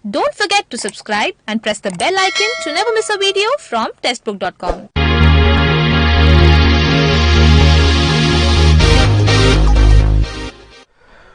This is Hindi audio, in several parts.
Don't forget to subscribe and press the bell icon to never miss a video from testbook.com.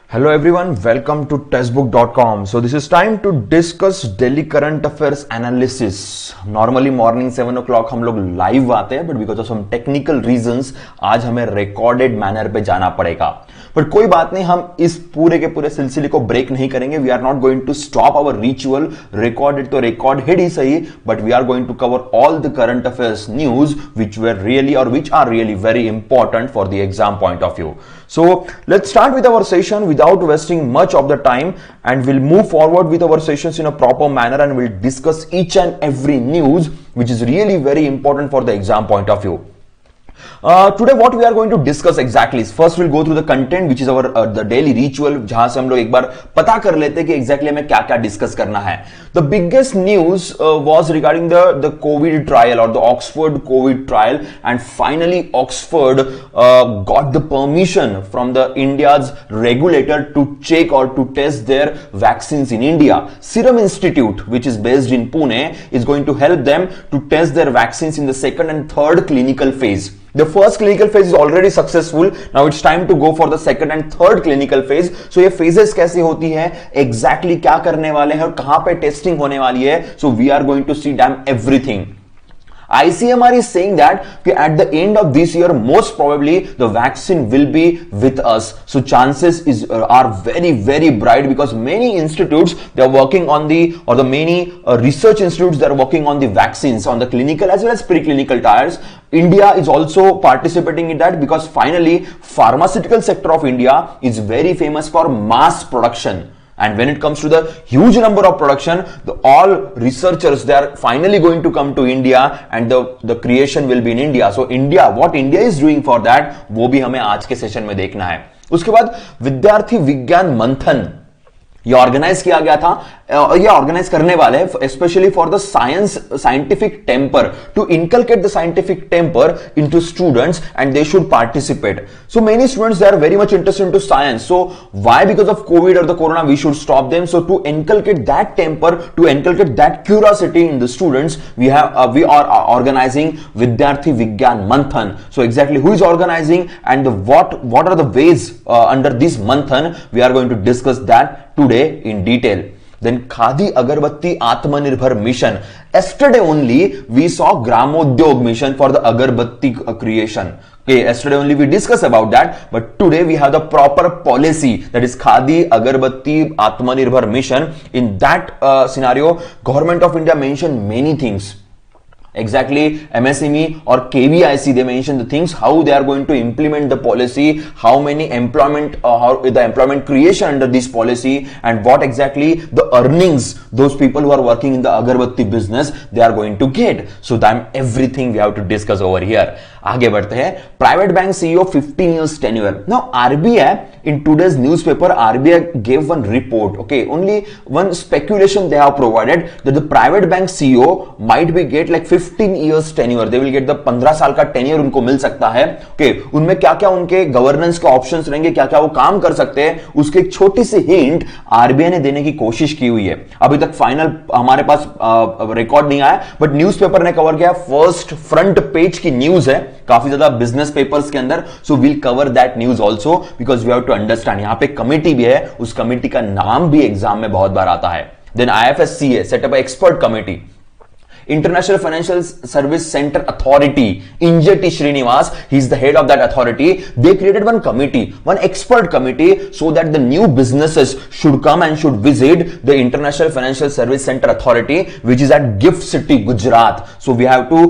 Hello everyone, welcome to testbook.com. So this is time to discuss Delhi current affairs analysis. Normally morning 7 o'clock हम लोग live आते हैं, but because of some technical reasons आज हमें recorded manner पे जाना पड़ेगा. बट कोई बात नहीं, हम इस पूरे के पूरे सिलसिले को ब्रेक नहीं करेंगे. We are not going to stop our ritual. Recorded तो रिकॉर्ड हिड ही सही, but we are going to cover all the current affairs news which were really और which are really very important for the exam point of view. So let's start with our session without wasting much of the time, and we'll move forward with our sessions in a proper manner, and we'll discuss each and every news which is really very important for the exam point of view. Today what we are going to discuss exactly is, first we'll go through the content which is our the daily ritual, जहां से हम लोग एक बार पता कर लेते हैं कि exactly हमें क्या क्या डिस्कस करना है. The biggest news was regarding the COVID trial or the Oxford COVID trial, and finally Oxford got the permission from the India's regulator to check or to test their vaccines in India. Serum Institute, which is based in Pune, is going to help them to test their vaccines in the second and third clinical phase. The first clinical phase is already successful. Now it's time to go for the second and third clinical phase. So ये phases कैसी होती है, exactly क्या करने वाले हैं और कहां पे टेस्टिंग होने वाली है. So we are going to see damn everything. ICMR is saying that at the end of this year, most probably the vaccine will be with us. So chances are very, very bright, because many institutes, they are working on the many research institutes, they are working on the vaccines on the clinical as well as preclinical trials. India is also participating in that, because finally pharmaceutical sector of India is very famous for mass production. And when it comes to the huge number of production, all researchers, they are finally going to come to India, and the creation will be in India. So India, what India is doing for that, वो भी हमें आज के सेशन में देखना है. उसके बाद विद्यार्थी विज्ञान मंथन ये ऑर्गेनाइज किया गया था, ये ऑर्गेनाइज करने वाले हैं specially for the scientific temper, to inculcate the scientific temper into students, and they should participate. So many students, they are very much interested into science. So why? Because of covid और the corona we should stop them. So to inculcate that temper, to inculcate that curiosity in the students, we are organising Vidyarthi Vigyan Manthan. So exactly who is organising and what are the ways under this manthan, we are going to discuss that today in detail. Then Khadi Agarbatti Atmanirbhar mission. Yesterday only we saw Gramodyog mission for the Agarbatti creation. Okay, yesterday only we discussed about that, but today we have the proper policy, that is Khadi Agarbatti Atmanirbhar mission. In that scenario, Government of India mentioned many things. Exactly, MSME or KVIC, they mentioned the things, how they are going to implement the policy, how many employment, how the employment creation under this policy, and what exactly the earnings those people who are working in the Agarbatti business, they are going to get. So that everything we have to discuss over here. आगे बढ़ते हैं. Private bank CEO 15 years tenure. Now RBI, in today's newspaper, RBI gave one report. Okay, only one speculation they have provided, that the private bank CEO might be get like 15 years tenure. They will get the 15 साल का tenure उनको मिल सकता है. Okay, उनमें क्या क्या उनके गवर्नेंस के ऑप्शंस रहेंगे, क्या क्या वो काम कर सकते हैं, उसके एक छोटी सी हिंट आरबीआई ने देने की कोशिश की हुई है. अभी तक फाइनल हमारे पास रिकॉर्ड नहीं आया, बट न्यूज़पेपर ने कवर किया. फर्स्ट फ्रंट पेज की न्यूज है, काफी ज्यादा बिजनेस पेपर्स के अंदर. So we'll cover that news also, because we have to understand. यहां पे कमिटी भी है, उस कमिटी का नाम भी एग्जाम में बहुत बार आता है. Then IFSCA setup expert committee. International Financial Service Center Authority, Injeti Srinivas, he is the head of that authority. They created one committee, one expert committee, so that the new businesses should come and should visit the International Financial Service Center Authority, which is at Gift City, Gujarat. So we have to,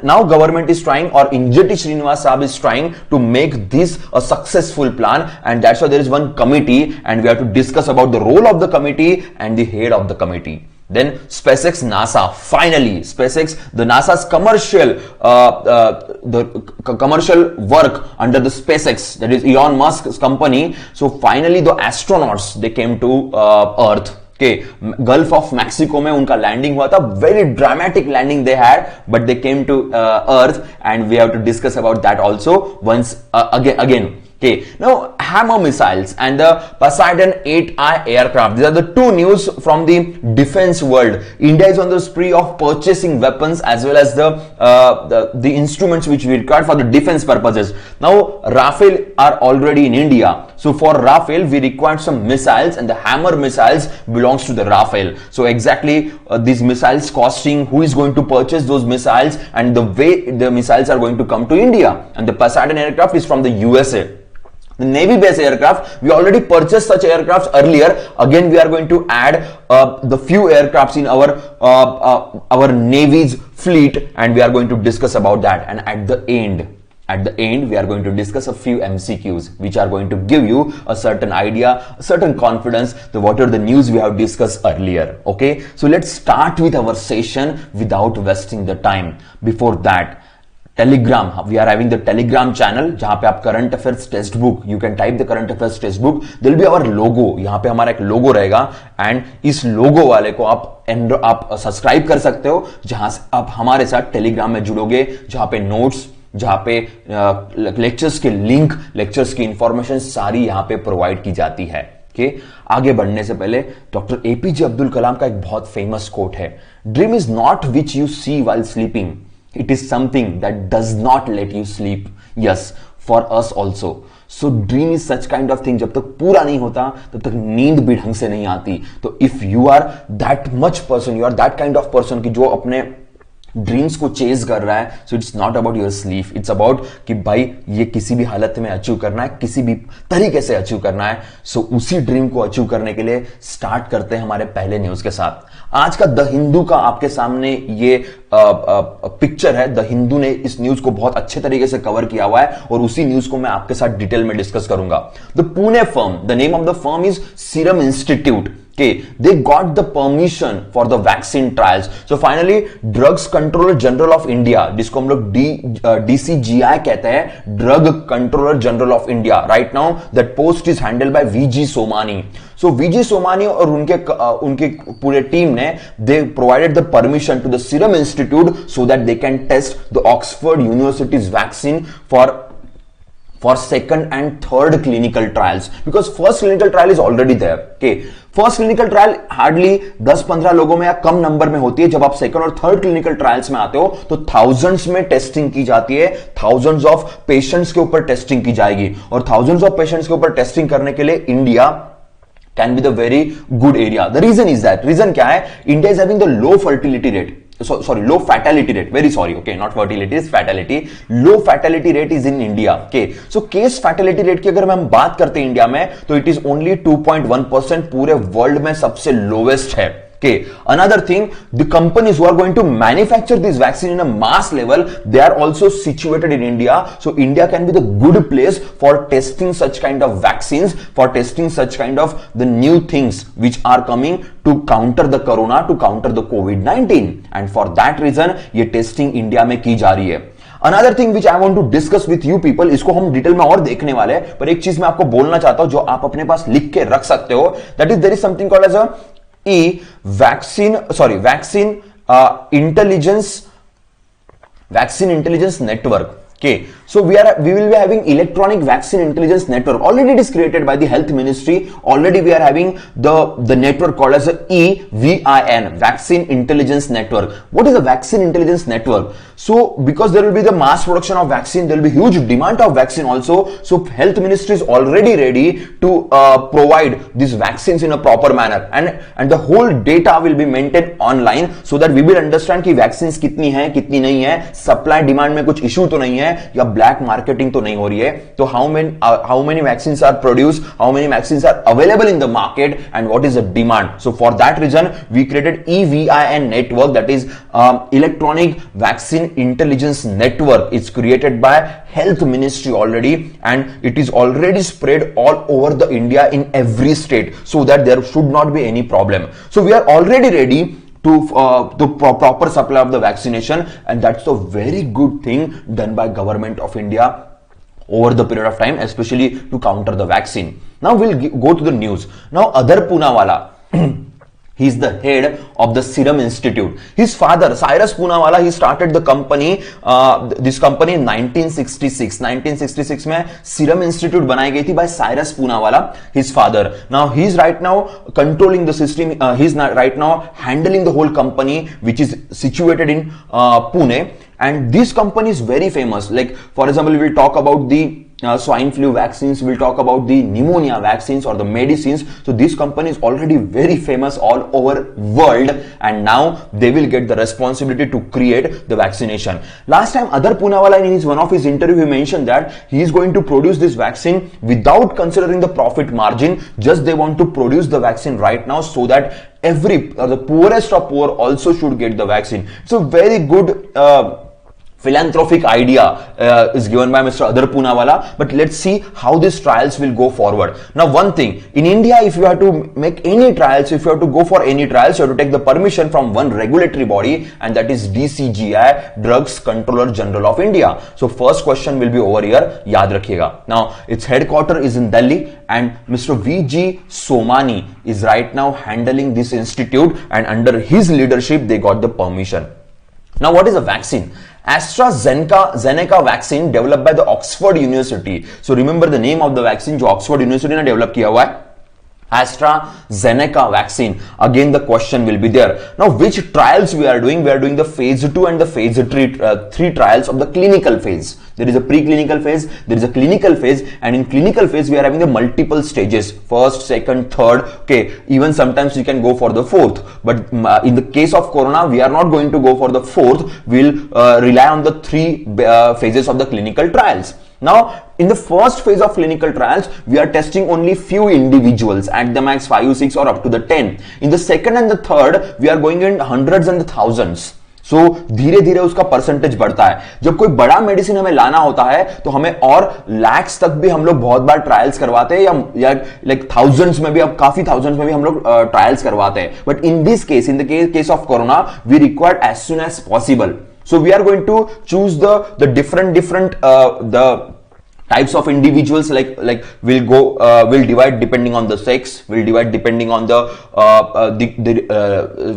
now government is trying, or Injeti Srinivas Saab is trying to make this a successful plan, and that's why there is one committee, and we have to discuss about the role of the committee and the head of the committee. Then SpaceX NASA, finally SpaceX, the NASA's commercial commercial work under the SpaceX, that is Elon Musk's company. So finally the astronauts, they came to Earth. Okay, Gulf of Mexico में उनका लैंडिंग हुआ था. Very dramatic landing they had, but they came to Earth, and we have to discuss about that also once again. Okay, now Hammer missiles and the Poseidon 8I aircraft. These are the two news from the defense world. India is on the spree of purchasing weapons as well as the instruments which we require for the defense purposes. Now Rafale are already in India. So for Rafale we required some missiles, and the Hammer missiles belongs to the Rafale. So exactly these missiles costing, who is going to purchase those missiles, and the way the missiles are going to come to India. And the Poseidon aircraft is from the USA. The Navy base aircraft, we already purchased such aircrafts earlier. Again, we are going to add the few aircrafts in our Navy's fleet, and we are going to discuss about that. And at the end, we are going to discuss a few MCQs, which are going to give you a certain idea, a certain confidence that what are the news we have discussed earlier. Okay, so let's start with our session without wasting the time. Before that, Telegram, we are having the Telegram channel जहां पे आप current affairs text book, you can type the current affairs text book, दिल बी आवर लोगो, यहां पे हमारा एक लोगो रहेगा, एंड इस लोगो वाले को आप सब्सक्राइब कर सकते हो, जहां से आप हमारे साथ टेलीग्राम में जुड़ोगे, जहां पे नोट्स, जहां पे लेक्चर्स के लिंक, लेक्चर्स की इंफॉर्मेशन सारी यहां पे प्रोवाइड की जाती है. Okay? आगे बढ़ने से पहले डॉक्टर एपीजे अब्दुल कलाम का एक बहुत फेमस कोट है, dream is not which you see while sleeping, it is something that does not let you sleep. Yes, for us also. So dream is such kind of thing, जब तक पूरा नहीं होता तब तक नींद भी ढंग से नहीं आती. तो if you are that much person, you are that kind of person कि जो अपने ड्रीम्स को चेज कर रहा है, so it's not about your sleep, it's about कि भाई ये किसी भी हालत में अचीव करना है, किसी भी तरीके से अचीव करना है. सो उसी ड्रीम को अचीव करने के लिए स्टार्ट करते हैं हमारे पहले न्यूज के साथ. आज का द हिंदू का आपके सामने ये पिक्चर है. द हिंदू ने इस न्यूज को बहुत अच्छे तरीके से कवर किया हुआ है, और उसी न्यूज को मैं आपके साथ डिटेल में डिस्कस करूंगा. The Pune firm, the name of the firm is serum institute. Okay, they got the permission for the vaccine trials. So finally, Drugs Controller General of India, जिसको हम लोग DCGI कहते हैं, Drug Controller General of India. Right now, that post is handled by VG Somani. So VG Somani और उनके पूरे टीम ने they provided the permission to the Serum Institute so that they can test the Oxford University's vaccine for second and third clinical trials, because first clinical trial is already there. Okay, first clinical trial hardly 10-15 लोगों में या कम नंबर में होती है. जब आप सेकंड और थर्ड क्लिनिकल ट्रायल्स में आते हो तो थाउजेंड्स में टेस्टिंग की जाती है, थाउजेंड्स ऑफ पेशेंट्स के ऊपर टेस्टिंग की जाएगी, और थाउजेंड्स ऑफ पेशेंट्स के ऊपर टेस्टिंग करने के लिए India can be the very good area. The reason is that, reason क्या है, India is having the low fertility rate, low fatality rate, very sorry, okay, not fertility, is fatality. Low fatality rate is in India. Okay, so case fatality rate की अगर हम बात करते हैं इंडिया में, तो it is only 2.1%, पूरे वर्ल्ड में सबसे लोवेस्ट है. Okay, another thing, the companies who are going to manufacture this vaccine in a mass level, they are also situated in India. So India can be the good place for testing such kind of vaccines, for testing such kind of the new things which are coming to counter the corona, to counter the COVID-19. And for that reason, ये testing India में की जा रही है. Another thing which I want to discuss with you people, इसको हम डिटेल में और देखने वाले हैं, पर एक चीज मैं आपको बोलना चाहता हूं जो आप अपने पास लिख के रख सकते हो, that is there is something called as a vaccine intelligence network. Okay, so we will be having electronic vaccine intelligence network. Already it is created by the health ministry. Already we are having the network called as EVIN, vaccine intelligence network. What is a vaccine intelligence network? So because there will be the mass production of vaccine, there will be huge demand of vaccine also. So health ministry is already ready to provide these vaccines in a proper manner, and the whole data will be maintained online so that we will understand कि vaccines कितनी हैं, कितनी नहीं है, supply demand में कुछ issue तो नहीं है, या ब्लैक मार्केटिंग तो नहीं हो रही है. तो how many vaccines are produced, how many vaccines are available in the market, and what is the demand. So for that reason we created EVIN network, that is electronic vaccine intelligence network. It's created by health ministry already, and it is already spread all over the India in every state, so that there should not be any problem. So we are already ready to proper supply of the vaccination, and that's a very good thing done by government of India over the period of time, especially to counter the vaccine. Now we'll go to the news. Now Adar Poonawalla He is the head of the Serum Institute. His father, Cyrus Poonawalla, he started the company, this company in 1966. 1966 में Serum Institute बनाई गई थी by Cyrus Poonawalla, his father. Now he is right now controlling the system. He is right now handling the whole company, which is situated in Pune. And this company is very famous. Like for example, we will talk about the swine flu vaccines, we'll talk about the pneumonia vaccines or the medicines. So this company is already very famous all over world, and now they will get the responsibility to create the vaccination. Last time Adar Poonawalla, in one of his interview, he mentioned that he is going to produce this vaccine without considering the profit margin. Just they want to produce the vaccine right now so that the poorest of poor also should get the vaccine. It's a very good philanthropic idea is given by Mr. Adar Poonawalla, but let's see how these trials will go forward. Now, one thing, in India, if you have to make any trials, if you have to go for any trials, you have to take the permission from one regulatory body, and that is DCGI, Drugs Controller General of India. So first question will be over here, yaad rakhiyega. Now, its headquarters is in Delhi, and Mr. VG Somani is right now handling this institute, and under his leadership, they got the permission. Now, what is a vaccine? AstraZeneca vaccine developed by the Oxford University. So remember the name of the vaccine जो Oxford University ने develop किया हुआ है, AstraZeneca vaccine. Again, the question will be there. Now, which trials we are doing? We are doing the phase 2 and the phase 3 trials of the clinical phase. There is a preclinical phase, there is a clinical phase, and in clinical phase, we are having the multiple stages. First, second, third, okay, even sometimes we can go for the fourth. But in the case of Corona, we are not going to go for the fourth. We'll rely on the 3 phases of the clinical trials. Now, in the first phase of clinical trials, we are testing only few individuals, at the max 5, 6 or up to the 10. In the second and the third, we are going in hundreds and the thousands. So, धीरे धीरे उसका परसेंटेज बढ़ता है. जब कोई बड़ा मेडिसिन हमें लाना होता है तो हमें और लैक्स तक भी हम लोग बहुत बार ट्रायल्स करवाते हैं, या लाइक थाउजेंड्स में भी, अब काफी थाउजेंड्स में भी हम लोग ट्रायल्स करवाते हैं. But in this case, in the case of corona, we required as soon as possible. So we are going to choose the different the types of individuals, like we'll divide depending on the sex, we'll divide depending on the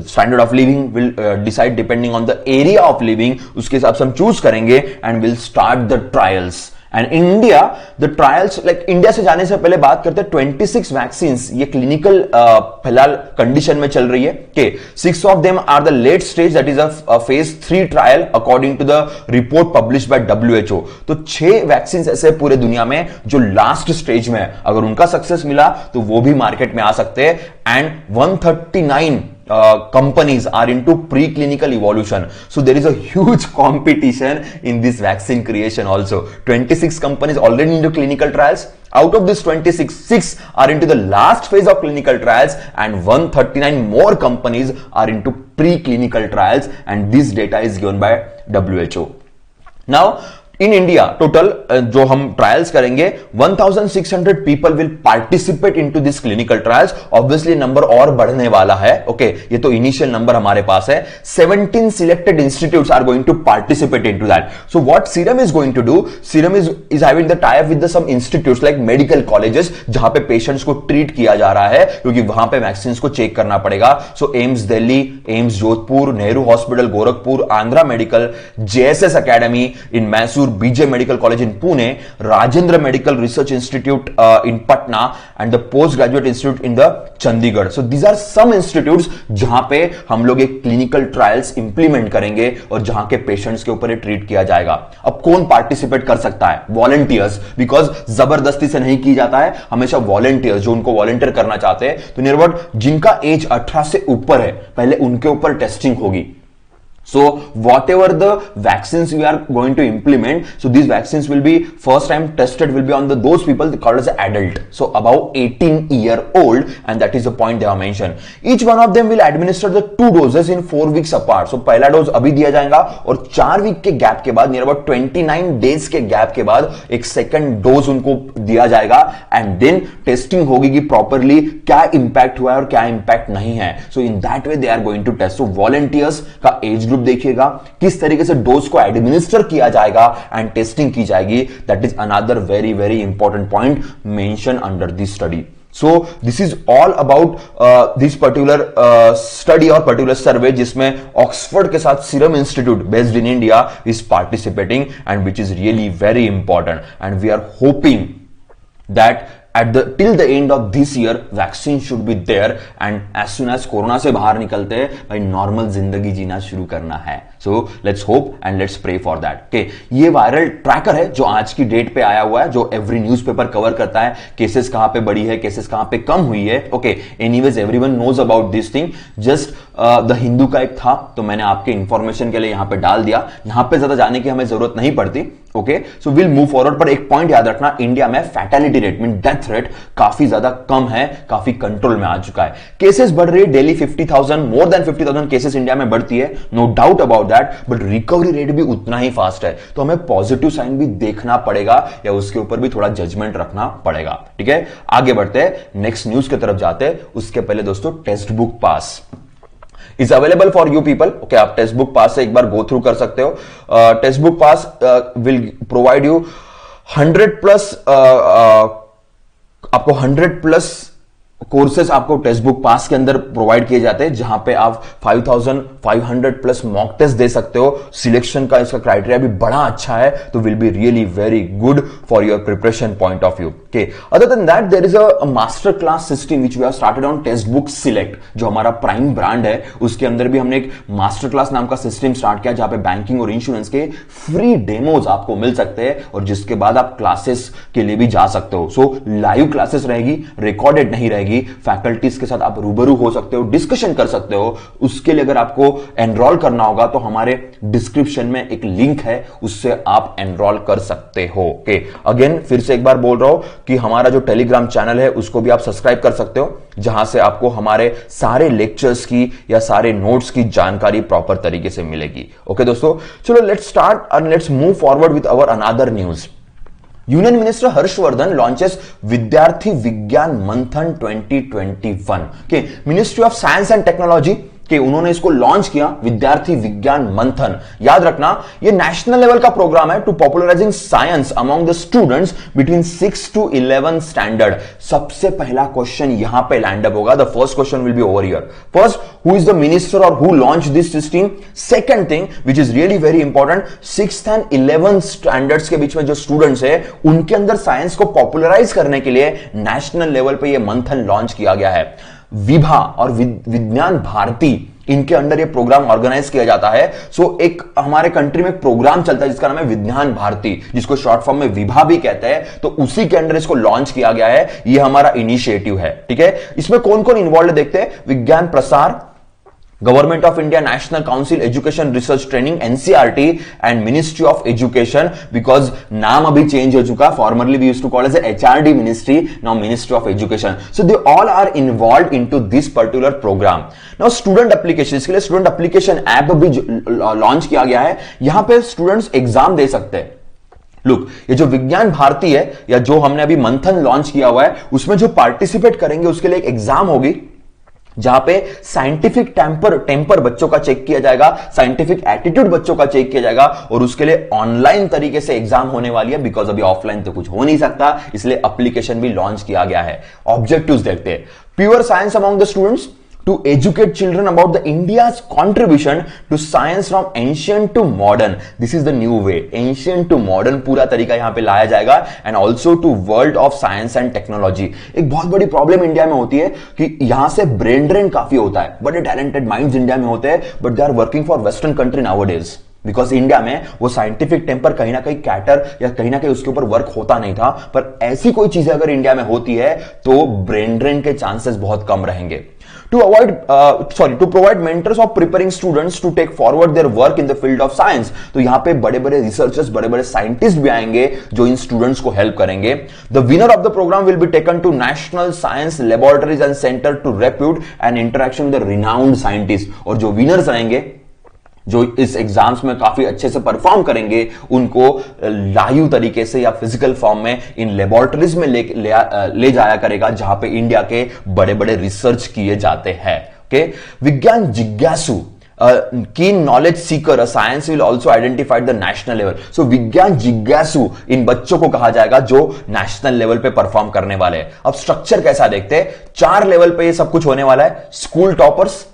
standard of living, we'll decide depending on the area of living. उसके हिसाब से हम choose करेंगे and we'll start the trials. And in India, the trials, like India से जाने से पहले बात करते हैं 26 vaccines ये clinical फिलहाल condition में चल रही है. Okay, 6 of them are the late stage, that is a phase 3 trial according to the report published by WHO. तो 6 vaccines ऐसे पूरे दुनिया में जो last stage में है, अगर उनका सक्सेस मिला तो वो भी मार्केट में आ सकते हैं. And 139 companies are into preclinical evolution. So there is a huge competition in this vaccine creation also. 26 companies already into clinical trials. Out of this 26, 6 are into the last phase of clinical trials, and 139 more companies are into preclinical trials, and this data is given by WHO. Now, in India, total जो हम trials करेंगे, 1,600 people will participate into this clinical trials. Obviously number और बढ़ने वाला है. Okay, ये तो initial number हमारे पास है. 17 selected institutes are going to participate into that. So what Serum is going to do? Serum is having the tie-up with some institutes like medical colleges, जहां पे patients को treat किया जा रहा है, क्योंकि वहां पे vaccines को check करना पड़ेगा. So AIIMS Delhi, AIIMS Jodhpur, Nehru Hospital Gorakhpur, Andhra Medical, JSS Academy in Mysore, BJ Medical College in Pune, Rajendra Medical Research Institute in Patna, and the Postgraduate Institute in the Chandigarh. So these are some institutes जहां पे हम लोग एक clinical trials implement करेंगे और जहां के patients के ऊपर ट्रीट किया जाएगा. अब कौन participate कर सकता है? Volunteers, because जबरदस्ती से नहीं की जाता है, हमेशा volunteers जो उनको volunteer करना चाहते हैं. तो नियर अबाउट जिनका एज 18 से ऊपर है, पहले उनके ऊपर टेस्टिंग होगी. So whatever the vaccines we are going to implement, so these vaccines will be first time tested will be on those people called as adult, so above 18-year-old, and that is the point they have mentioned. Each one of them will administer the 2 doses in 4 weeks apart. So पहला डोज अभी दिया जाएगा और 4 वीक के गैप के बाद, नियर अबाउट 29 डेज के गैप के बाद एक सेकंड डोज उनको दिया जाएगा, एंड देन टेस्टिंग होगी कि प्रॉपरली क्या इंपैक्ट हुआ है और क्या इंपैक्ट नहीं है. So in that way they are going to test. So volunteers का एज ग्रुप देखिएगा, किस तरीके से डोज को एडमिनिस्टर किया जाएगा एंड टेस्टिंग की जाएगी. That is another very very important point mention under this study. So this is all about this particular study और पर्टिकुलर सर्वे जिसमें ऑक्सफोर्ड के साथ serum institute based in India is participating and which is really very important and we are hoping that till the end of this year vaccine should be there and as soon as corona से बाहर निकलते हैं भाई नॉर्मल जिंदगी जीना शुरू करना है. So let's hope and let's pray for that. Okay, ये वायरल ट्रैकर है जो आज की डेट पे आया हुआ है, जो एवरी न्यूज़पेपर कवर करता है केसेस कहां पे बढ़ी है, केसेस कहां पे कम हुई है. Okay, anyways everyone knows about this thing. Just the Hindu का एक था तो मैंने आपके इंफॉर्मेशन के लिए यहां पे डाल दिया. यहां पे ज्यादा जाने की हमें जरूरत नहीं पड़ती. Okay, so will move forward. पर एक पॉइंट याद रखना, इंडिया में fatality rate mean death rate काफी ज्यादा कम है, काफी कंट्रोल में आ चुका है. केसेस बढ़ रही है daily 50,000, more than 50,000 cases India में बढ़ती है, no doubt about that, but recovery rate भी उतना ही फास्ट है. तो हमें पॉजिटिव साइन भी देखना पड़ेगा या उसके ऊपर भी थोड़ा जजमेंट रखना पड़ेगा. ठीक है, आगे बढ़ते हैं, नेक्स्ट न्यूज की तरफ जाते हैं. उसके पहले दोस्तों text book pass is available for you people. Okay, आप टेक्स्ट बुक पास से एक बार गो थ्रू कर सकते हो. Text book pass will provide you 100+ आपको 100+ कोर्सेस आपको टेक्स्ट बुक पास के अंदर प्रोवाइड किए जाते हैं, जहां पे आप 5,500+ मॉक टेस्ट दे सकते हो. सिलेक्शन का इसका क्राइटेरिया भी बड़ा अच्छा है, तो will be really very good for your preparation point of view. Okay, other than that there is a master class system which we have started on text book select, जो हमारा प्राइम ब्रांड है. उसके अंदर भी हमने एक मास्टर क्लास नाम का सिस्टम स्टार्ट किया, जहां पे बैंकिंग और इंश्योरेंस के फ्री डेमोज आपको मिल सकते हैं और जिसके बाद आप क्लासेस के लिए भी जा सकते हो. सो लाइव क्लासेस रहेगी, रिकॉर्डेड नहीं रहेगी. फैकल्टीज के साथ आप रूबरू हो सकते हो, डिस्कशन कर सकते हो. उसके लिए अगर आपको एनरोल करना होगा तो हमारे डिस्क्रिप्शन में एक लिंक है, उससे आप एनरोल कर सकते हो. ओके, अगेन फिर से एक बार बोल रहा हूं कि हमारा जो टेलीग्राम चैनल है उसको भी आप सब्सक्राइब कर सकते हो, जहां से आपको हमारे सारे लेक्चर्स की या सारे नोट्स की जानकारी प्रॉपर तरीके से मिलेगी. ओके दोस्तों, चलो let's start and let's move forward with our another news. Union minister Harshvardhan launches विद्यार्थी विज्ञान मंथन 2021. के ministry of science and technology कि उन्होंने इसको लॉन्च किया, विद्यार्थी विज्ञान मंथन. याद रखना, ये नेशनल लेवल का प्रोग्राम है to popularising science among the students between 6 to 11 standard. सबसे पहला क्वेश्चन यहां पे लैंड अप होगा. The first question will be over here. First, who is the minister और who launch this system. Second thing which is really very important, 6th and 11th standards के बीच में जो स्टूडेंट्स है उनके अंदर साइंस को पॉपुलराइज करने के लिए नेशनल लेवल पे ये मंथन लॉन्च किया गया है. विभा और विज्ञान भारती, इनके अंडर ये प्रोग्राम ऑर्गेनाइज किया जाता है. सो एक हमारे कंट्री में एक प्रोग्राम चलता है जिसका नाम है विज्ञान भारती, जिसको शॉर्ट फॉर्म में विभा भी कहते हैं. तो उसी के अंडर इसको लॉन्च किया गया है. ये हमारा इनिशिएटिव है. ठीक है, इसमें कौन कौन इन्वॉल्व है देखते हैं. Vigyan Prasar, government of India national council education research training NCERT and ministry of education, because नाम अभी चेंज हो चुका. Formerly we used to call as HRD ministry, now ministry of education. So they all are involve into this particular program. Now student application, इसके लिए स्टूडेंट एप्लीकेशन ऐप भी लॉन्च किया गया है. यहां पे स्टूडेंट्स एग्जाम दे सकते हैं. लुक, ये जो विज्ञान भारती है या जो हमने अभी मंथन लॉन्च किया हुआ है, उसमें जो पार्टिसिपेट करेंगे उसके लिए एक एग्जाम होगी, जहां पे साइंटिफिक टेम्पर बच्चों का चेक किया जाएगा, साइंटिफिक एटीट्यूड बच्चों का चेक किया जाएगा, और उसके लिए ऑनलाइन तरीके से एग्जाम होने वाली है, बिकॉज अभी ऑफलाइन तो कुछ हो नहीं सकता, इसलिए एप्लीकेशन भी लॉन्च किया गया है. ऑब्जेक्टिव्स देखते हैं. Pure science among the students, to educate children about the India's contribution to science from ancient to modern. This is the new way. Ancient to modern पूरा तरीका यहां पे लाया जाएगा. And also to world of science and technology. एक बहुत बड़ी प्रॉब्लम इंडिया में होती है कि यहां से ब्रेन ड्रेन काफी होता है. बड़े टैलेंटेड माइंड्स इंडिया में होते हैं, but they are working for western country nowadays. Because India में वो साइंटिफिक टेम्पर कहीं ना कहीं कैटर या कहीं ना कहीं उसके ऊपर वर्क होता नहीं था. पर ऐसी कोई चीजें अगर इंडिया में होती है तो ब्रेन ड्रेन के चांसेस बहुत कम रहेंगे. To provide mentors of preparing students to take forward their work in the field of science. तो यहां पे बड़े बड़े रिसर्चर्स, बड़े बड़े साइंटिस्ट भी आएंगे जो इन स्टूडेंट्स को हेल्प करेंगे. The winner of the program will be taken to national science laboratories and center to repute and interaction with the renowned scientists. और जो विनर्स आएंगे, जो इस एग्जाम्स में काफी अच्छे से परफॉर्म करेंगे, उनको लाइव तरीके से या फिजिकल फॉर्म में इन लेबोरेटरीज में ले जाया करेगा, जहां पे इंडिया के बड़े बड़े रिसर्च किए जाते हैं. ओके, विज्ञान जिज्ञासु keen knowledge seeker, a science will also identify the national level. So विज्ञान जिज्ञासु इन बच्चों को कहा जाएगा जो नेशनल लेवल पे परफॉर्म करने वाले हैं. अब स्ट्रक्चर कैसा देखते हैं. 4 लेवल पे ये सब कुछ होने वाला है. School toppers,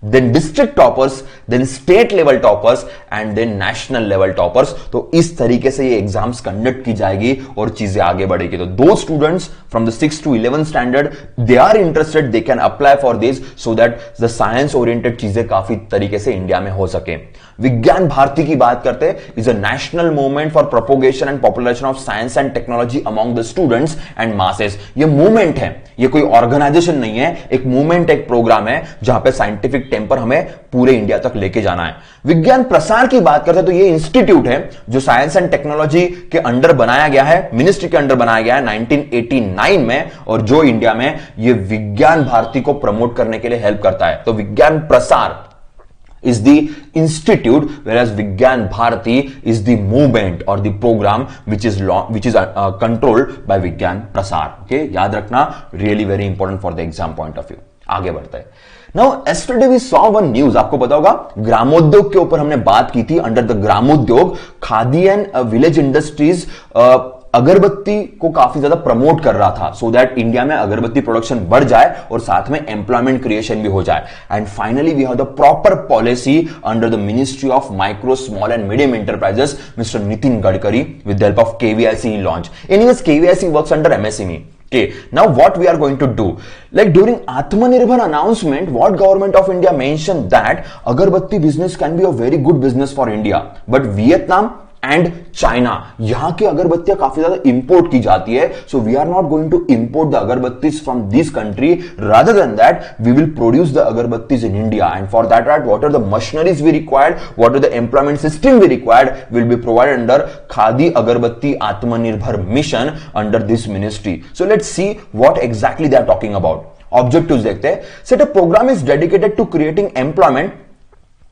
then district toppers, then state level toppers and then national level toppers. तो इस तरीके से ये एग्जाम्स कंडक्ट की जाएगी और चीजें आगे बढ़ेगी. तो दो students from the 6th to 11th standard, they are interested, they can apply for this so that the science oriented चीजें काफी तरीके से इंडिया में हो सके. विज्ञान भारती की बात करते हैं, is a national movement for propagation and popularization of science and technology among the students and masses. ये मूवमेंट है, ये कोई ऑर्गेनाइजेशन नहीं है, एक मूवमेंट, एक प्रोग्राम है जहां पे साइंटिफिक टेम्पर हमें पूरे इंडिया तक लेके जाना है. विज्ञान प्रसार की बात करते हैं तो ये इंस्टीट्यूट है जो साइंस एंड टेक्नोलॉजी के अंडर बनाया गया है, मिनिस्ट्री के अंडर बनाया गया है 1989 में, और जो इंडिया में ये विज्ञान भारती को प्रमोट करने के लिए हेल्प करता है. तो विज्ञान प्रसार is the institute, whereas Vigyan Bharati is the movement or the program which is controlled by Vigyan Prasar. Okay, याद रखना, really very important for the exam point of view. आगे बढ़ते हैं. Now yesterday we saw one news. आपको पता होगा ग्रामोद्योग के ऊपर हमने बात की थी. अंडर द ग्रामोद्योग, खादी एंड विलेज इंडस्ट्रीज अगरबत्ती को काफी ज्यादा प्रमोट कर रहा था सो दैट इंडिया में अगरबत्ती प्रोडक्शन बढ़ जाए और साथ में एम्प्लॉयमेंट क्रिएशन भी हो जाए. And finally we have the proper policy under the ministry of micro small and medium enterprises, mister Nitin Gadkari, with the help of KVIC launch. Anyways KVIC works under MSME. Okay, now what we are going to do, like during Atmanirbhar announcement, what government of India mentioned that agarbatti business can be a very good business for India, but Vietnam and China, यहां की अगरबत्तियां काफी ज्यादा इंपोर्ट की जाती है. So we are not going to import the agarbattis from this country, rather than that we will produce the agarbattis in India. And for that what are the machineries we required, what are the employment system we required will be provided under Khadi Agarbatti Atmanirbhar mission under this ministry. So let's see what exactly they are talking about. Objectives देखते हैं. Set a program is dedicated to creating employment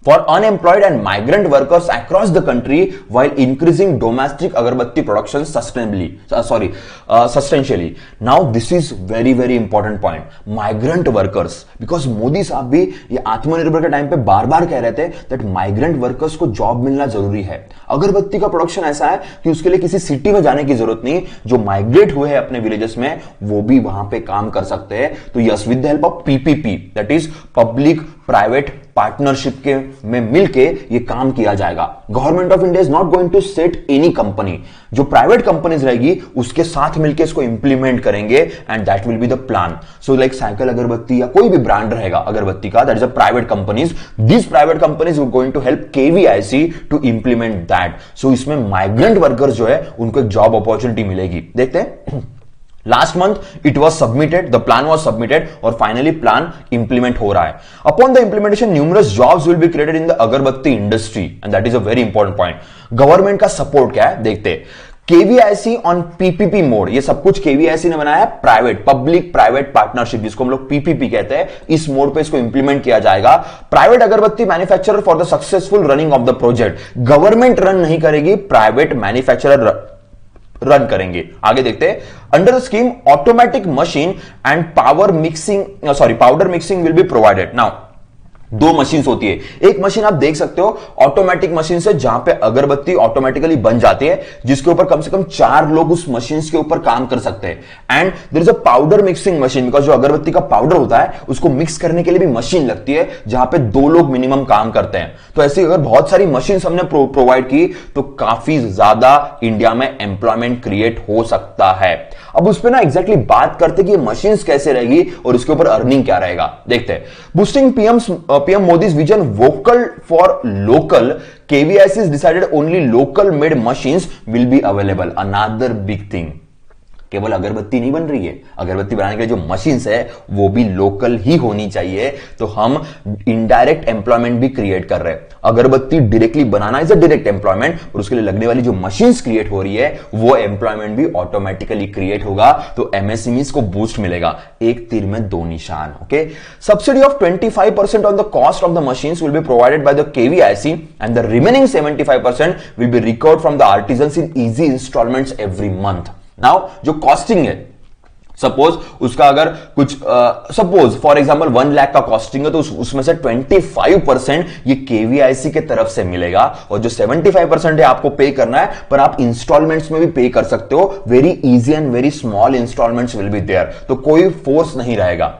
for unemployed and migrant workers across the country while increasing domestic agarbatti production substantially. Now this is very very important point, migrant workers, because Modi साहब भी ये आत्मनिर्भर के टाइम पे बार बार कह रहे थे that migrant workers को जॉब मिलना जरूरी है. अगरबत्ती का प्रोडक्शन ऐसा है कि उसके लिए किसी सिटी में जाने की जरूरत नहीं, जो माइग्रेट हुए हैं अपने विलेजेस में वो भी वहां पे काम कर सकते हैं. तो yes, with the help of PPP, that is public private partnership के में मिलके ये काम किया जाएगा. Government of India is not going to set any company, जो प्राइवेट कंपनीज रहेगी उसके साथ मिलके इसको इंप्लीमेंट करेंगे and that will be the plan. So like cycle अगरबत्ती या कोई भी ब्रांड रहेगा अगरबत्ती का, that is a private companies. This private companies are going to help KVIC to implement that. So इसमें माइग्रेंट वर्कर्स जो है उनको एक जॉब अपॉर्चुनिटी मिलेगी. देखते हैं. Last month it was submitted, the plan was submitted और finally plan implement हो रहा है. Upon the implementation, numerous jobs will be created in the agarbatti industry and that is a very important point. Government का support क्या है देखते हैं. KVIC on PPP मोड, ये सब कुछ KVIC ने बनाया है. प्राइवेट पब्लिक प्राइवेट पार्टनरशिप, जिसको हम लोग PPP कहते हैं, इस मोड पे इसको इंप्लीमेंट किया जाएगा. प्राइवेट अगरबत्ती manufacturer for the successful running of the project. Government run नहीं करेगी, प्राइवेट मैन्युफैक्चरर रन करेंगे. आगे देखते हैं. Under the scheme automatic machine and powder mixing will be provided. Now दो मशीन होती है. एक मशीन आप देख सकते हो ऑटोमेटिक मशीन से, जहां पे अगरबत्ती ऑटोमेटिकली बन जाती है, जिसके ऊपर कम से कम 4 लोग उस मशीन के ऊपर काम कर सकते हैं. And there is a powder mixing machine, because जो अगरबत्ती का पाउडर होता है उसको मिक्स करने के लिए भी मशीन लगती है, जहां पे 2 लोग मिनिमम काम करते हैं. तो ऐसी अगर बहुत सारी मशीन हमने प्रोवाइड की तो काफी ज्यादा इंडिया में एम्प्लॉयमेंट क्रिएट हो सकता है. अब उस पर ना एग्जैक्टली बात करते कि ये मशीन कैसे रहेगी और इसके ऊपर अर्निंग क्या रहेगा. देखते हैं. Boosting PM Modi's vision vocal for local, KVIC has decided only local made machines will be available. Another big thing. केवल अगरबत्ती नहीं बन रही है, अगरबत्ती बनाने के लिए जो मशीन्स है वो भी लोकल ही होनी चाहिए. तो हम इनडायरेक्ट एम्प्लॉयमेंट भी क्रिएट कर रहे हैं. अगरबत्ती directly banana is a direct employment, और उसके लिए लगने वाली जो मशीन्स क्रिएट हो रही है वो एम्प्लॉयमेंट भी ऑटोमेटिकली क्रिएट होगा. तो MSMEs को बूस्ट मिलेगा. एक तीर में 2 निशान. Okay. Subsidy of 25% on the cost of the machines will be provided by the KVIC and the remaining 75% will be recovered from the artisans in easy instalments every month. Now जो कॉस्टिंग है सपोज उसका अगर कुछ सपोज फॉर एग्जांपल 1 लाख का कॉस्टिंग है तो उसमें से 25% ये केवीआईसी के तरफ से मिलेगा और जो 75% है आपको पे करना है, पर आप इंस्टॉलमेंट्स में भी पे कर सकते हो। Very easy and very small instalments will be there, तो कोई फोर्स नहीं रहेगा।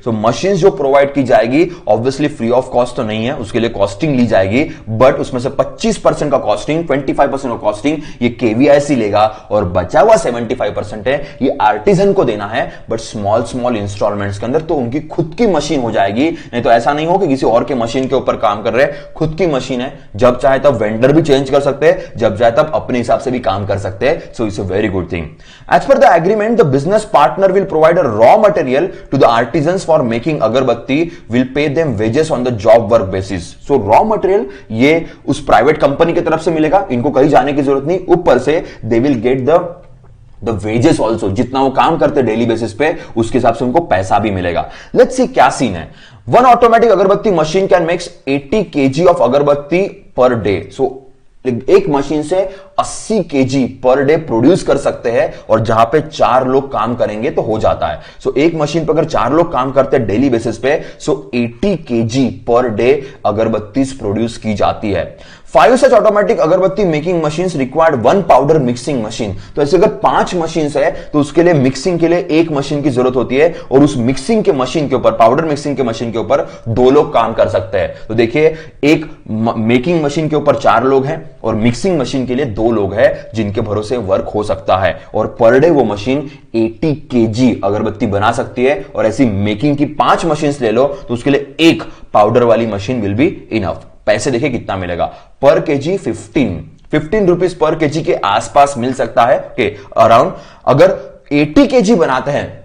सो मशीन जो प्रोवाइड की जाएगी ऑब्वियसली फ्री ऑफ कॉस्ट तो नहीं है, उसके लिए कॉस्टिंग ली जाएगी, बट उसमें से 25% का कॉस्टिंग, 25% का कॉस्टिंग ये केवीआईसी लेगा और बचा हुआ 75% है ये आर्टिजन को देना है, बट स्मॉल स्मॉल इंस्टॉलमेंट्स के अंदर। तो उनकी खुद की मशीन हो जाएगी, नहीं तो ऐसा नहीं हो कि किसी और के मशीन के ऊपर काम कर रहे हैं। खुद की मशीन है, जब चाहे तब वेंडर भी चेंज कर सकते हैं, जब चाहे तब अपने हिसाब से भी काम कर सकते हैं। So it's a very good thing. As per the agreement the business partner will provide a raw material to the artisans for making agarbatti, will pay them wages on the job work basis. So raw material ये उस प्राइवेट कंपनी की तरफ से मिलेगा, इनको कहीं जाने की जरूरत नहीं, ऊपर से they will get the wages also, जितना वो काम करते डेली बेसिस पे उसके हिसाब से उनको पैसा भी मिलेगा। लेट्स सी क्या सीन है। वन ऑटोमेटिक अगरबत्ती machine can makes 80 kg of अगरबत्ती पर डे। सो एक मशीन से 80 kg पर डे प्रोड्यूस कर सकते हैं, और जहां पे 4 लोग काम करेंगे तो हो जाता है। सो एक मशीन पर अगर 4 लोग काम करते हैं डेली बेसिस पे, सो 80 kg पर डे अगरबत्ती प्रोड्यूस की जाती है। 5 such ऑटोमेटिक अगरबत्ती making machines required 1 powder mixing machine. तो ऐसे अगर 5 मशीन्स है तो उसके लिए मिक्सिंग के लिए 1 मशीन की जरूरत होती है, और उस मिक्सिंग के मशीन के ऊपर, पाउडर मिक्सिंग के मशीन के ऊपर 2 लोग काम कर सकते हैं। तो देखिए, एक मेकिंग मशीन के ऊपर 4 लोग हैं और मिक्सिंग मशीन के लिए 2 लोग हैं जिनके भरोसे वर्क हो सकता है, और पर डे वो मशीन 80 kg अगरबत्ती बना सकती है। और ऐसी मेकिंग की 5 मशीन ले लो तो उसके लिए 1 पाउडर वाली मशीन विल बी इनफ। पैसे देखिए कितना मिलेगा पर केजी, 15 रुपीज पर केजी के आसपास मिल सकता है के अराउंड। अगर 80 kg बनाते हैं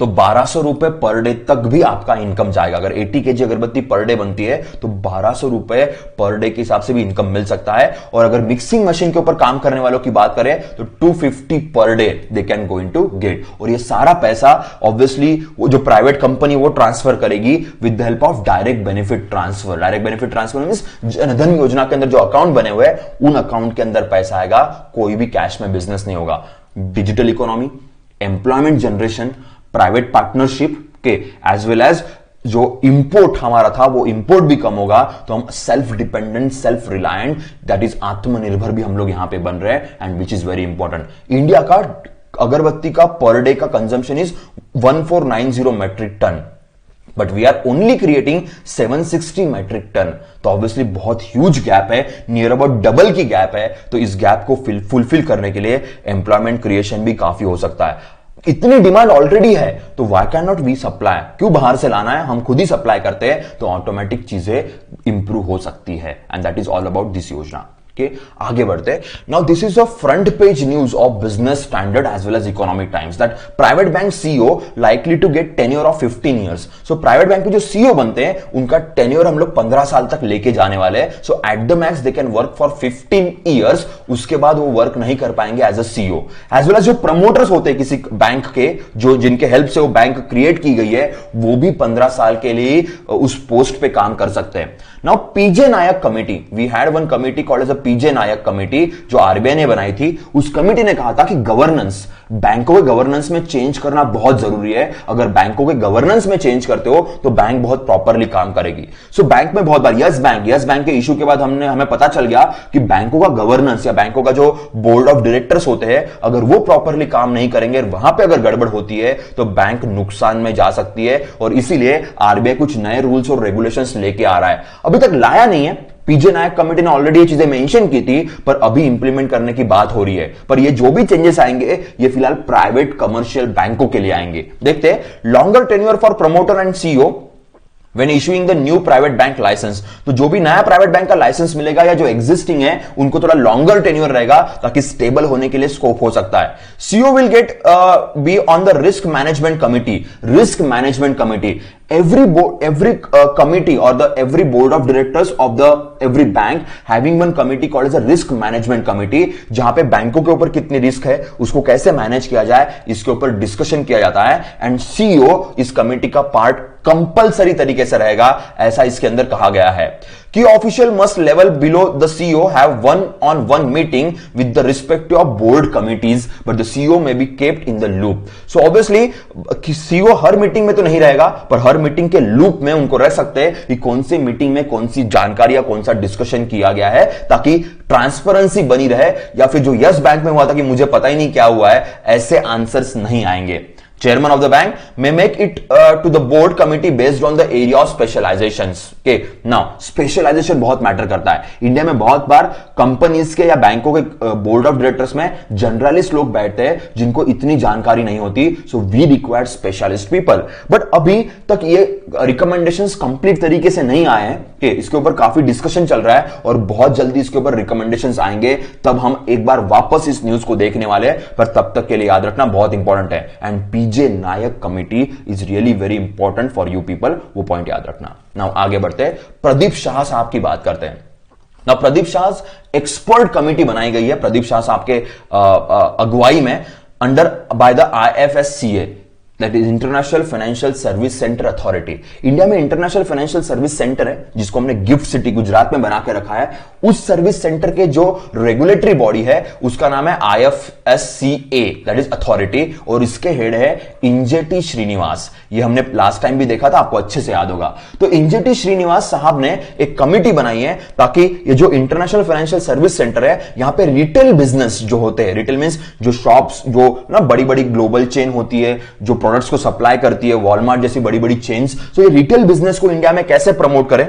तो 1200 रुपए पर डे तक भी आपका इनकम जाएगा। अगर 80 kg अगरबत्ती पर डे बनती है तो 1200 रुपए पर डे के हिसाब से भी इनकम मिल सकता है। और अगर मिक्सिंग मशीन के ऊपर काम करने वालों की बात करें तो 250 per day they can going to get. और ये सारा पैसा ऑब्वियसली वो जो प्राइवेट कंपनी वो ट्रांसफर करेगी with the help of direct benefit transfer. Direct benefit transfer means Jan Dhan Yojana के अंदर जो अकाउंट बने हुए हैं उन अकाउंट के अंदर पैसा आएगा, कोई भी कैश में बिजनेस नहीं होगा। Digital economy, employment generation, private partnership के एज वेल एज जो इंपोर्ट हमारा था वो इंपोर्ट भी कम होगा, तो हम self dependent, self reliant, that is Aatmanirbhar भी हम लोग यहां पे बन रहे हैं, and which is very important. India का अगरबत्ती का पर डे का consumption is 1490 metric ton, but we are only creating 760 metric ton. तो ऑब्वियसली बहुत ह्यूज गैप है, नियर अबाउट डबल की गैप है। तो इस गैप को फुलफिल करने के लिए एम्प्लॉयमेंट क्रिएशन भी काफी हो सकता है। इतनी डिमांड ऑलरेडी है तो why can not we supply, क्यों बाहर से लाना है, हम खुद ही सप्लाई करते हैं तो ऑटोमेटिक चीजें इंप्रूव हो सकती है, and that is all about this yojana. आगे बढ़ते हैं। Now this is a front page news of business standard as well as economic times that private bank CEO likely to get tenure of 15 years. So private bank के जो सीईओ बनते हैं उनका टेन्योर हम लोग 15 साल तक लेके जाने वाले हैं। So at the max they can work for 15 years, उसके बाद वो वर्क नहीं कर पाएंगे as a CEO. As well as जो प्रमोटर्स होते हैं किसी बैंक के, जो जिनके हेल्प से वो बैंक क्रिएट की गई है, वो भी 15 साल के लिए उस पोस्ट पे काम कर सकते हैं। Now PJ Nayak committee, we had one committee called as a PJ Nayak committee जो आरबीआई ने बनाई थी। उस कमेटी ने कहा था कि गवर्नेंस, बैंकों के गवर्नेंस में चेंज करना बहुत जरूरी है। अगर बैंकों के गवर्नेंस में चेंज करते हो तो बैंक बहुत प्रॉपरली काम करेगी। सो बैंक में बहुत बार यस बैंक के इशू के बाद हमें पता चल गया कि बैंकों का गवर्नेंस या बैंकों का जो बोर्ड ऑफ डायरेक्टर्स होते हैं, अगर वो प्रॉपरली काम नहीं करेंगे, वहां पे अगर गड़बड़ होती है तो बैंक नुकसान में जा सकती है। और इसीलिए आरबीआई कुछ नए रूल्स और रेगुलेशंस लेके आ रहा है। अभी तक लाया नहीं है, पीजे नायक कमेटी ने ऑलरेडी ये चीजें मेंशन की थी, पर अभी इंप्लीमेंट करने की बात हो रही है। पर ये जो भी चेंजेस आएंगे ये फिलहाल प्राइवेट कमर्शियल बैंकों के लिए आएंगे। देखते हैं longer tenure for promoter and CEO when issuing the new private bank license। तो जो भी नया प्राइवेट बैंक का लाइसेंस मिलेगा या जो एग्जिस्टिंग है उनको थोड़ा लॉन्गर टेन्योर रहेगा ताकि स्टेबल होने के लिए स्कोप हो सकता है। CEO will get be on the risk management committee. Risk management committee, every committee or the every board of directors of the every bank having one committee called as a risk management committee, जहां पे बैंकों के ऊपर कितनी रिस्क है उसको कैसे मैनेज किया जाए इसके ऊपर डिस्कशन किया जाता है। एंड सीईओ इस कमिटी का पार्ट कंपलसरी तरीके से रहेगा, ऐसा इसके अंदर कहा गया है कि official must level below the CEO have one on one meeting with the respective of board committees but the CEO may be kept in the loop. So obviously CEO हर मीटिंग में तो नहीं रहेगा, पर हर मीटिंग के लूप में उनको रह सकते हैं कि कौन सी मीटिंग में कौन सी जानकारी या कौन सा डिस्कशन किया गया है, ताकि ट्रांसपेरेंसी बनी रहे, या फिर जो यस बैंक में हुआ था कि मुझे पता ही नहीं क्या हुआ है, ऐसे आंसर्स नहीं आएंगे। Chairman of the bank may make it to the board committee based on the area of specializations. Okay, now specialization बहुत मैटर करता है। इंडिया में बहुत बार कंपनीज के या बैंकों के बोर्ड ऑफ डायरेक्टर्स में जनरलिस्ट लोग बैठते हैं जिनको इतनी जानकारी नहीं होती, so we require specialist people. But अभी तक ये रिकमेंडेशंस कंप्लीट तरीके से नहीं आए हैं। Okay, इसके ऊपर काफी डिस्कशन चल रहा है और बहुत जल्दी इसके ऊपर रिकमेंडेशंस आएंगे, तब हम एक बार वापस इस न्यूज को देखने वाले हैं। पर तब तक के लिए याद रखना बहुत इंपॉर्टेंट है, and PJ Nayak committee is really very important for you people, वो पॉइंट याद रखना। नाउ आगे बढ़ते हैं, प्रदीप शाह साहब की बात करते हैं। Now Pradeep Shah expert committee बनाई गई है प्रदीप शाह साहब के अगुवाई में, under by the IFSCA, that is international financial service centre authority. India में इंटरनेशनल फाइनेंशियल सर्विस सेंटर है जिसको हमने गिफ्ट सिटी गुजरात में बना के रखा है। उस सर्विस सेंटर के जो रेगुलेटरी बॉडी है उसका नाम है IFSCA, दैट इज अथॉरिटी, और इसके हेड है इंजेटी श्रीनिवास। ये हमने लास्ट टाइम भी देखा था, आपको अच्छे से याद होगा। तो इंजेटी श्रीनिवास साहब ने एक कमिटी बनाई है ताकि ये जो इंटरनेशनल फाइनेंशियल सर्विस सेंटर है, यहां पे रिटेल बिजनेस जो होते हैं, रिटेल मींस जो शॉप्स जो ना बड़ी बड़ी ग्लोबल चेन होती है जो प्रोडक्ट्स को सप्लाई करती है, वॉलमार्ट जैसी बड़ी बड़ी चेन्स, तो ये रिटेल बिजनेस को इंडिया में कैसे प्रमोट करें,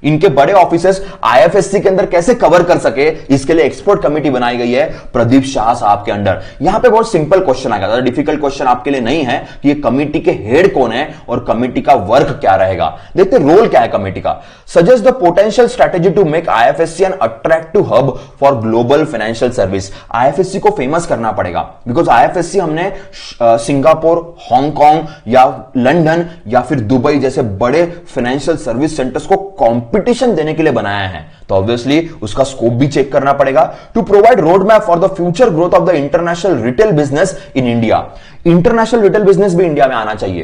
इनके बड़े ऑफिसेस IFSC के अंदर कैसे कवर कर सके, इसके लिए एक्सपर्ट कमिटी बनाई गई है प्रदीप शाह साहब के अंडर। यहां पे बहुत सिंपल क्वेश्चन आएगा, ज्यादा डिफिकल्ट क्वेश्चन आपके लिए नहीं है कि ये कमिटी के हेड कौन है और कमिटी का वर्क क्या रहेगा। देखते रोल क्या है कमिटी का। Suggest the potential strategy to make IFSC an attractive hub for global financial service. IFSC को फेमस करना पड़ेगा, बिकॉज IFSC हमने सिंगापुर, हांगकांग या लंदन या फिर दुबई जैसे बड़े फाइनेंशियल सर्विस सेंटर्स को कंपटीशन देने के लिए बनाया है, तो ऑब्वियसली उसका स्कोप भी चेक करना पड़ेगा। To provide road map for the future growth of the international retail business in India. International retail business भी इंडिया में आना चाहिए,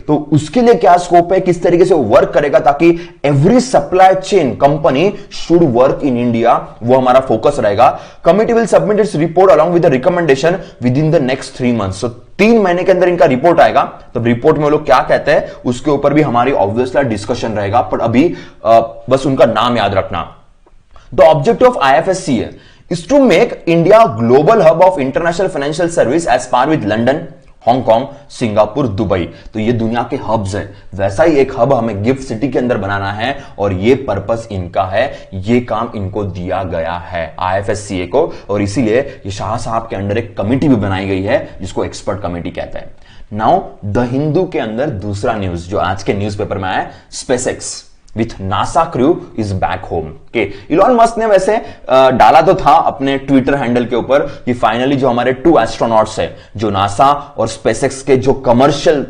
तो उसके लिए क्या स्कोप है, किस तरीके से वर्क करेगा ताकि every supply chain company should work in India, वो हमारा फोकस रहेगा। Committee will submit its report along with the recommendation with in the next 3 months. 3 महीने के अंदर इनका रिपोर्ट आएगा, तो रिपोर्ट में वो लोग क्या कहते हैं उसके ऊपर भी हमारी ऑब्वियसली डिस्कशन रहेगा, पर अभी बस उनका नाम याद रखना। The objective of IFSCA is to make India global hub of international financial service as par with London, Hong Kong, Singapore, Dubai. तो ये दुनिया के हब्स है, वैसा ही एक हब हमें गिफ्ट सिटी के अंदर बनाना है, और ये पर्पस इनका है, ये काम इनको दिया गया है IFSCA को, और इसीलिए ये शाह साहब के अंडर एक कमिटी भी बनाई गई है जिसको एक्सपर्ट कमिटी कहते हैं। नाउ द हिंदू के अंदर दूसरा न्यूज जो आज के न्यूज़पेपर में आया, SpaceX with NASA crew is back home. के इलॉन मस्क ने वैसे डाला तो था अपने ट्विटर हैंडल के ऊपर कि फाइनली जो हमारे 2 एस्ट्रोनॉट्स है जो नासा और स्पेसएक्स के जो कमर्शियल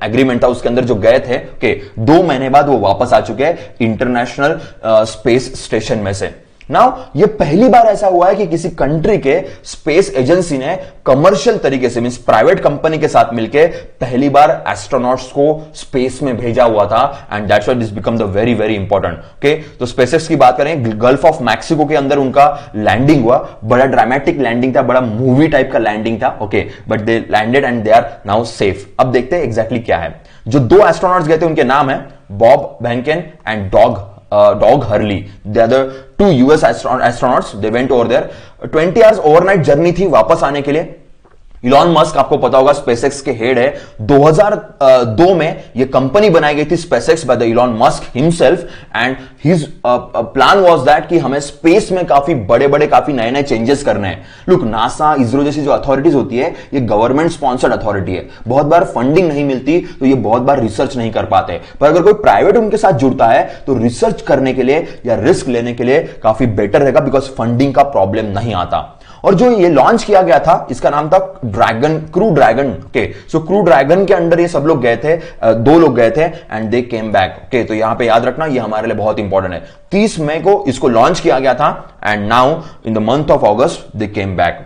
एग्रीमेंट था उसके अंदर जो गए थे, के 2 महीने बाद वो वापस आ चुके हैं इंटरनेशनल स्पेस स्टेशन में से। नाउ ये पहली बार ऐसा हुआ है कि किसी कंट्री के स्पेस एजेंसी ने कमर्शियल तरीके से मींस प्राइवेट कंपनी के साथ मिलकर पहली बार एस्ट्रोनॉट्स को स्पेस में भेजा हुआ था, and that's why this become the very very important. Okay, तो स्पेसएक्स की बात करें, गल्फ ऑफ मैक्सिको के अंदर उनका लैंडिंग हुआ, बड़ा ड्रामेटिक लैंडिंग था, बड़ा मूवी टाइप का लैंडिंग था। Okay, but they landed and they are now safe. अब देखते हैं एग्जैक्टली क्या है। जो 2 एस्ट्रोनॉट्स गए थे उनके नाम है Bob Behnken and Doug Hurley. The other 2 US astronauts, they went over there. 20 hours overnight journey थी वापस आने के लिए। इलॉन मस्क आपको पता होगा स्पेसएक्स के हेड है। 2002 में ये कंपनी बनाई गई थी SpaceX by the Elon Musk himself, and his plan was that कि हमें स्पेस में काफी बड़े काफी नए चेंजेस करने हैं। लुक, नासा, इसरो जैसी जो अथॉरिटीज होती है ये गवर्नमेंट स्पॉन्सर्ड अथॉरिटी है, बहुत बार फंडिंग नहीं मिलती तो ये बहुत बार रिसर्च नहीं कर पाते, पर अगर कोई प्राइवेट उनके साथ जुड़ता है तो रिसर्च करने के लिए या रिस्क लेने के लिए काफी बेटर रहेगा, बिकॉज फंडिंग का प्रॉब्लम नहीं आता। और जो ये लॉन्च किया गया था इसका नाम था क्रू ड्रैगन। ओके, सो क्रू ड्रैगन के अंडर ये सब लोग गए थे, 2 लोग गए थे and they came back. Okay, तो यहां पे याद रखना ये हमारे लिए बहुत इंपॉर्टेंट है। 30 मई को इसको लॉन्च किया गया था and now in the month of August they came back,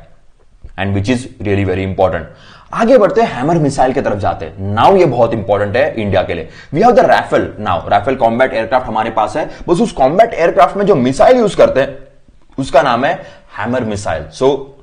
and which is really very important. आगे बढ़ते हैं, हैमर मिसाइल की तरफ जाते हैं। नाउ ये बहुत इंपॉर्टेंट है इंडिया के लिए। We have the Rafale now, Rafale combat aircraft हमारे पास है। बस उस कॉम्बैट एयरक्राफ्ट में जो मिसाइल यूज करते हैं उसका नाम है hammer missile. So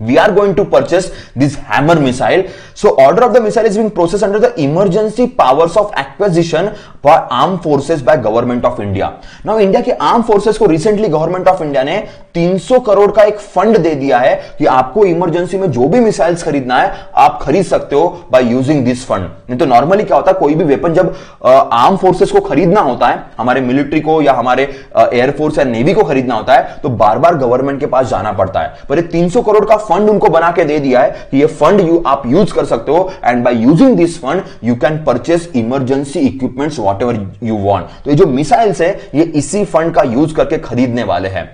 we are going to purchase this hammer missile. So order of the missile is being processed under the emergency powers of acquisition by armed forces by government of India. Now India के armed forces को recently government of India ने 300 करोड़ का एक फंड दे दिया है कि आपको इमरजेंसी में जो भी मिसाइल्स खरीदना है आप खरीद सकते हो बाय यूजिंग दिस फंड। नहीं तो नॉर्मली क्या होता है, कोई भी वेपन जब आर्म फोर्सेस को खरीदना होता है, हमारे मिलिट्री को या हमारे एयरफोर्स या नेवी को खरीदना होता है, तो बार बार गवर्नमेंट के पास जाना पड़ता है। पर ये 300 करोड़ का फंड उनको बना के दे दिया है कि ये फंड आप यूज कर सकते हो, and by using this fund you can purchase emergency equipments whatever you want. तो ये जो मिसाइल्स है ये इसी फंड का यूज करके खरीदने वाले हैं।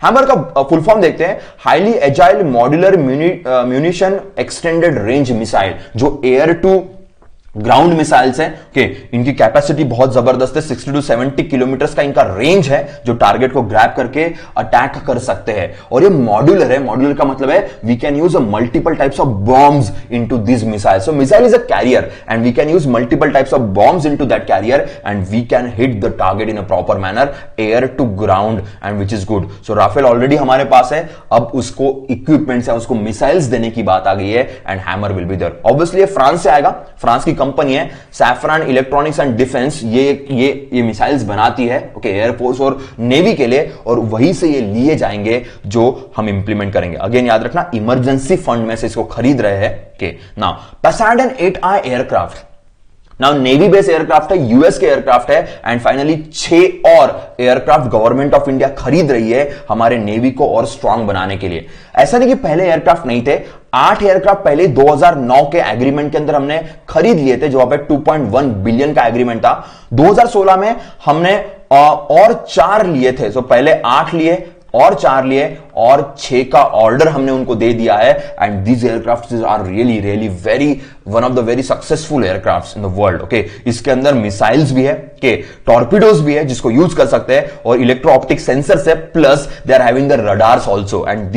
हैमर का फुल फॉर्म देखते हैं, highly agile modular munition extended range missile, जो एयर टू ग्राउंड मिसाइल्स हैं। ओके, इनकी कैपेसिटी बहुत जबरदस्त है, 60 टू 70 किलोमीटर का इनका रेंज है, जो टारगेट को ग्रैब करके अटैक कर सकते हैं। और ये मॉड्यूलर है। मॉड्यूलर का मतलब है we can use multiple types of bombs into this missile. So missile is a carrier and we can use multiple types of bombs into that carrier and we can hit the target in a proper manner, air to ground, and which is good. So Rafale already हमारे पास है, अब उसको इक्विपमेंट्स या उसको मिसाइल्स देने की बात आ गई है, and hammer will be there. Obviously ये फ्रांस से आएगा, फ्रांस की कंपनी है सैफरन इलेक्ट्रॉनिक्स एंड डिफेंस, ये मिसाइल्स बनाती है ओके, एयरफोर्स और नेवी के लिए, और वहीं से ये लिए जाएंगे जो हम इंप्लीमेंट करेंगे। अगेन याद रखना, इमरजेंसी फंड में से इसको खरीद रहे हैं। Okay, now Poseidon 8I aircraft, now navy base aircraft है, यूएस के एयरक्राफ्ट है, एंड फाइनली 6 और एयरक्राफ्ट गवर्नमेंट ऑफ इंडिया खरीद रही है हमारे नेवी को और स्ट्रांग बनाने के लिए। ऐसा नहीं कि पहले एयरक्राफ्ट नहीं थे, 8 एयरक्राफ्ट पहले 2009 के एग्रीमेंट के अंदर हमने खरीद लिए थे, जो वहां पे 2.1 बिलियन का एग्रीमेंट था। 2016 में हमने और 4 लिए थे। सो पहले 8 लिए और 4 लिए और 6 का ऑर्डर हमने उनको दे दिया है, and these aircraft are really really very one of the very successful aircraft in the world. Okay, इसके अंदर मिसाइल्स भी है, के टॉर्पीडोज भी है जिसको यूज कर सकते हैं, और इलेक्ट्रो ऑप्टिक सेंसर्स है, plus they are having the radars also, and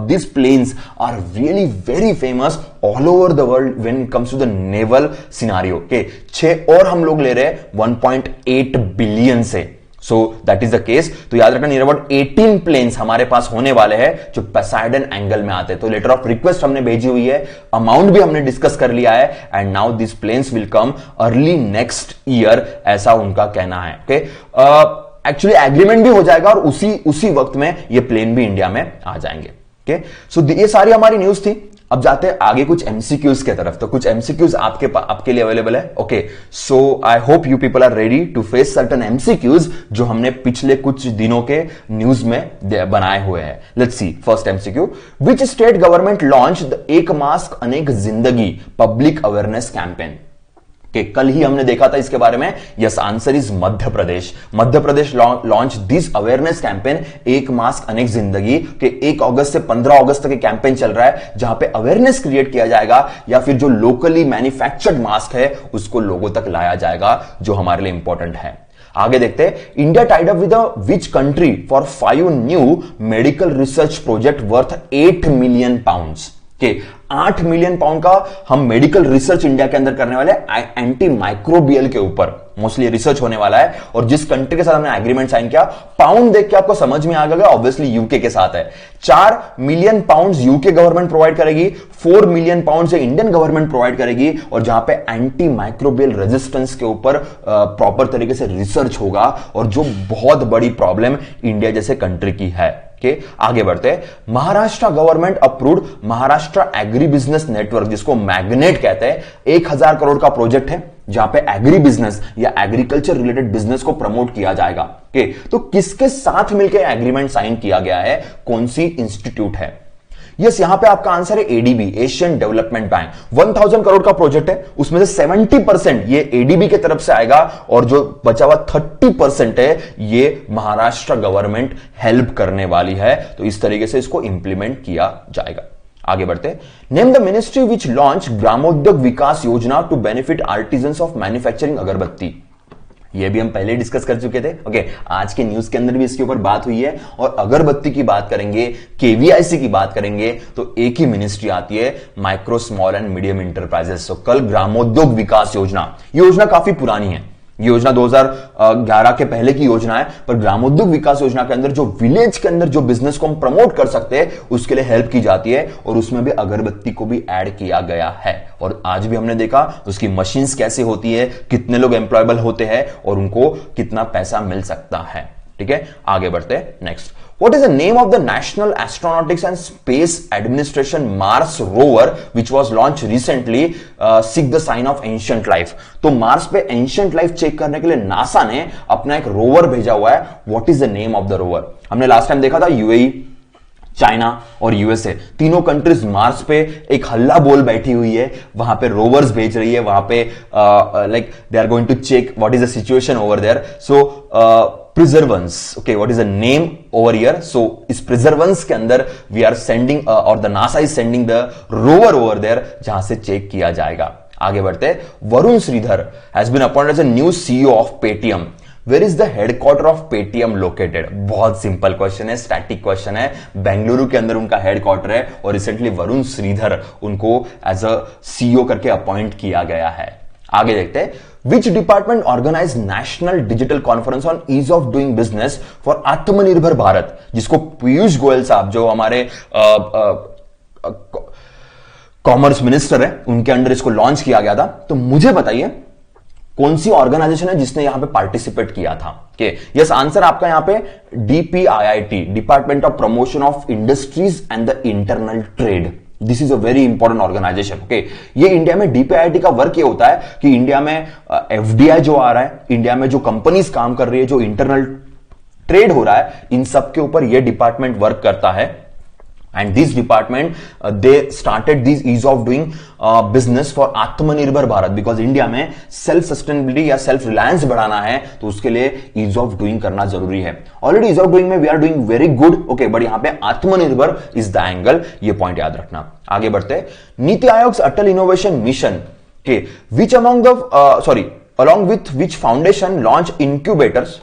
these planes are really very famous all over the world when it comes to the naval scenario। okay, 6 और हम लोग ले रहे हैं 1.8 बिलियन से। So that is the case. तो याद रखना, नियर अबाउट 18 प्लेन्स हमारे पास होने वाले हैं जो पोसेइडन एंगल में आते हैं। तो लेटर ऑफ रिक्वेस्ट हमने भेजी हुई है, अमाउंट भी हमने डिस्कस कर लिया है, and now this planes will come early next year, ऐसा उनका कहना है। ओके, एक्चुअली एग्रीमेंट भी हो जाएगा और उसी वक्त में ये प्लेन भी इंडिया में आ जाएंगे। ओके, सो ये सारी हमारी न्यूज थी। अब जाते हैं आगे कुछ एमसीक्यूज के तरफ। तो कुछ एमसीक्यूज आपके लिए अवेलेबल है। Okay, so I hope you people are ready to face certain MCQs जो हमने पिछले कुछ दिनों के न्यूज में बनाए हुए हैं। Let's see first MCQ, which state government launch the एक मास्क अनेक जिंदगी पब्लिक अवेयरनेस कैंपेन। कल ही हमने देखा था इसके बारे में। Yes, answer is Madhya Pradesh. Madhya Pradesh launch this awareness campaign एक मास्क अनेक जिंदगी के 1 अगस्त से 15 अगस्त तक कैंपेन चल रहा है, जहां पे अवेयरनेस क्रिएट किया जाएगा, या फिर जो लोकली मैन्युफैक्चर्ड मास्क है उसको लोगों तक लाया जाएगा, जो हमारे लिए इंपॉर्टेंट है। आगे देखते हैं, India tied up with which country for 5 new medical research project worth 8 million pounds. के 8 मिलियन पाउंड का हम मेडिकल रिसर्च इंडिया के अंदर करने वाले हैं, एंटी माइक्रोबियल के ऊपर मोस्टली रिसर्च होने वाला है। और जिस कंट्री के साथ हमने एग्रीमेंट साइन किया, पाउंड देख के आपको समझ में आ गया, ऑब्वियसली यूके के साथ है। 4 million pound UK government provide करेगी, 4 मिलियन पाउंड से इंडियन गवर्नमेंट प्रोवाइड करेगी, और जहां पे एंटी माइक्रोबियल रेजिस्टेंस के ऊपर प्रॉपर तरीके से रिसर्च होगा, और जो बहुत बड़ी प्रॉब्लम इंडिया जैसे कंट्री की है। के आगे बढ़ते हैं, Maharashtra government approved Maharashtra agri business network, जिसको मैग्नेट कहते हैं। 1000 करोड़ का प्रोजेक्ट है, जहां पे एग्री बिजनेस या एग्रीकल्चर रिलेटेड बिजनेस को प्रमोट किया जाएगा। ओके, तो किसके साथ मिलकर एग्रीमेंट साइन किया गया है, कौन सी इंस्टीट्यूट है? यस, यहां पे आपका आंसर है ADB, Asian development bank. 1000 crore का प्रोजेक्ट है, उसमें से 70% ये एडीबी की तरफ से आएगा, और जो बचा हुआ 30% है ये महाराष्ट्र गवर्नमेंट हेल्प करने वाली है। तो इस तरीके से इसको इंप्लीमेंट किया जाएगा। आगे बढ़ते, name the ministry which launch Gramodyog Vikas Yojana to benefit artisans of manufacturing agarbatti. ये भी हम पहले डिस्कस कर चुके थे। ओके, आज के न्यूज के अंदर भी इसके ऊपर बात हुई है। और अगरबत्ती की बात करेंगे, केवीआईसी की बात करेंगे, तो एक ही मिनिस्ट्री आती है, micro small and medium enterprises. तो कल ग्रामोद्योग विकास योजना, योजना काफी पुरानी है, योजना 2011 के पहले की योजना है, पर ग्रामोद्योग विकास योजना के अंदर जो विलेज के अंदर जो बिजनेस को हम प्रमोट कर सकते हैं उसके लिए हेल्प की जाती है, और उसमें भी अगरबत्ती को भी ऐड किया गया है। और आज भी हमने देखा उसकी मशीन्स कैसे होती है, कितने लोग एम्प्लॉयबल होते हैं और उनको कितना पैसा मिल सकता है। ठीक है, आगे बढ़ते हैं। Next, what is the name of the National Astronautics and Space Administration Mars rover which was launched recently, seek the sign of ancient life? तो मार्स पे एंशियंट लाइफ चेक करने के लिए नासा ने अपना एक रोवर भेजा हुआ है। What is the name of the rover? हमने लास्ट टाइम देखा था यूएई, चाइना और यूएसए, तीनों कंट्रीज मार्स पे एक हल्ला बोल बैठी हुई है, वहां पे रोवर्स भेज रही है, वहां पे like they are going to check what is the situation over there. So Perseverance, okay, what is the name over here? So इस Perseverance के अंदर we are sending or the NASA is sending the rover over there जहां से चेक किया जाएगा। आगे बढ़ते, Varun Shridhar has been appointed as a new CEO of Paytm. Where is the headquarter of Paytm located? बहुत सिंपल क्वेश्चन है, स्टैटिक क्वेश्चन है। बेंगलुरु के अंदर उनका हेडक्वार्टर है और रिसेंटली वरुण श्रीधर उनको एज अ CEO करके अपॉइंट किया गया है। आगे देखते हैं, which department organize national digital conference on ease of doing business for Aatmanirbhar Bharat, जिसको पीयूष गोयल साहब जो हमारे कॉमर्स मिनिस्टर है उनके अंडर इसको लॉन्च किया गया था। तो मुझे बताइए कौन सी ऑर्गेनाइजेशन है जिसने यहां पे पार्टिसिपेट किया था? के यस, आंसर आपका यहां पे DPIIT, department of promotion of industries and the internal trade. This is a very important organisation. Okay, ये इंडिया में डीपीआईआईटी का वर्क ये होता है कि इंडिया में एफडीआई जो आ रहा है, इंडिया में जो कंपनीज काम कर रही है, जो इंटरनल ट्रेड हो रहा है, इन सब के ऊपर ये डिपार्टमेंट वर्क करता है। And this department they started this ease of doing business for आत्मनिर्भर भारत, because इंडिया में सेल्फ सस्टेनेबिलिटी या सेल्फ रिलायंस बढ़ाना है तो उसके लिए ईज ऑफ डूइंग करना जरूरी है। ऑलरेडी ईज ऑफ डूइंग में we are doing very good, okay, but यहां पे आत्मनिर्भर इज द एंगल, ये पॉइंट याद रखना। आगे बढ़ते, नीति आयोग अटल इनोवेशन मिशन के which among the along with which foundation launch incubators,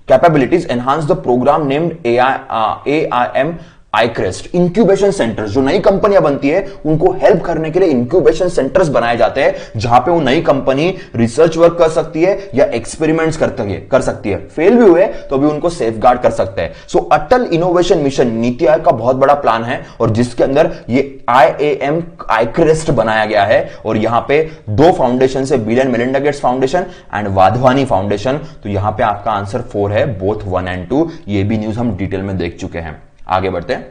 capabilities, enhance the program named AIM iCrest, incubation centres. जो नई कंपनियां बनती है उनको हेल्प करने के लिए इंक्यूबेशन सेंटर्स बनाए जाते हैं, जहां पे वो नई कंपनी रिसर्च वर्क कर सकती है या एक्सपेरिमेंट्स कर सकती है। फेल भी हुए तो भी उनको सेफगार्ड कर सकते हैं। सो अटल इनोवेशन मिशन नीति आयोग का बहुत बड़ा प्लान है, और जिसके अंदर ये IAM iCrest बनाया गया है। और यहां पे दो फाउंडेशन है, bill and Melinda Gates foundation and Wadhwani foundation. तो यहां पे आपका आंसर 4 है, बोथ 1 and 2। ये भी न्यूज हम डिटेल में देख चुके हैं। आगे बढ़ते हैं।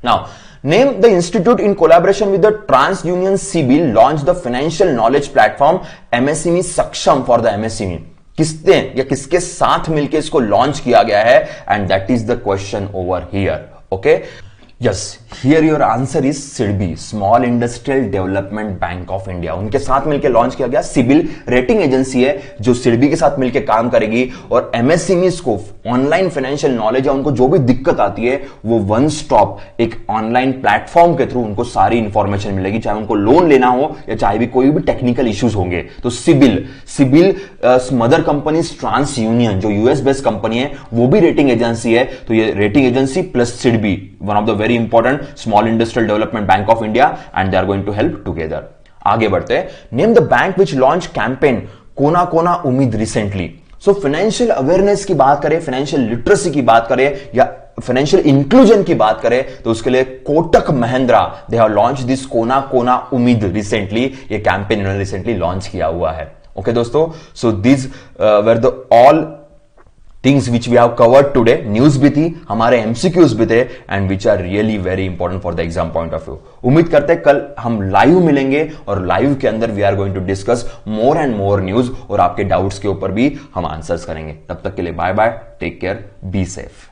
Now name the institute in collaboration with the TransUnion CIBIL launch the financial knowledge platform MSME Saksham for the MSME। किसने या किसके साथ मिलकर इसको लॉन्च किया गया है? And that is the question over here. Okay, yes, here your answer is SIDBI, small industrial development bank of India. उनके साथ मिलकर लॉन्च किया गया। सिबिल रेटिंग एजेंसी है जो सिडबी के साथ मिलकर काम करेगी, और MSMEs को ऑनलाइन फाइनेंशियल नॉलेज या उनको जो भी दिक्कत आती है वो वन स्टॉप एक ऑनलाइन प्लेटफॉर्म के थ्रू उनको सारी इंफॉर्मेशन मिलेगी, चाहे उनको लोन लेना हो या चाहे भी कोई भी टेक्निकल इश्यूज होंगे। तो CIBIL mother company TransUnion जो यूएस बेस्ड कंपनी है वो भी रेटिंग एजेंसी है। तो ये rating agency plus SIDBI, one of the very important small industrial development bank of India, and they are going to help together. आगे बढ़ते हैं। Name the bank which launch campaign Kona Kona उम्मीद रिसेंटली। सो फाइनेंशियल अवेयरनेस की बात करें, फाइनेंशियल लिटरेसी की बात करें या फाइनेंशियल इंक्लूजन की बात करें तो उसके लिए Kotak Mahindra they have launch this कोना कोना उम्मीद रिसेंटली। ये कैंपेन इन्होंने रिसेंटली लॉन्च किया हुआ है। ओके दोस्तों, so this were the all things which we have covered today. News भी थी, हमारे MCQs भी थे, and which are really very important for the exam point of view. उम्मीद करते हैं कल हम लाइव मिलेंगे, और लाइव के अंदर we are going to discuss more and more news, और आपके डाउट्स के ऊपर भी हम आंसर्स करेंगे। तब तक के लिए bye bye, take care, be safe.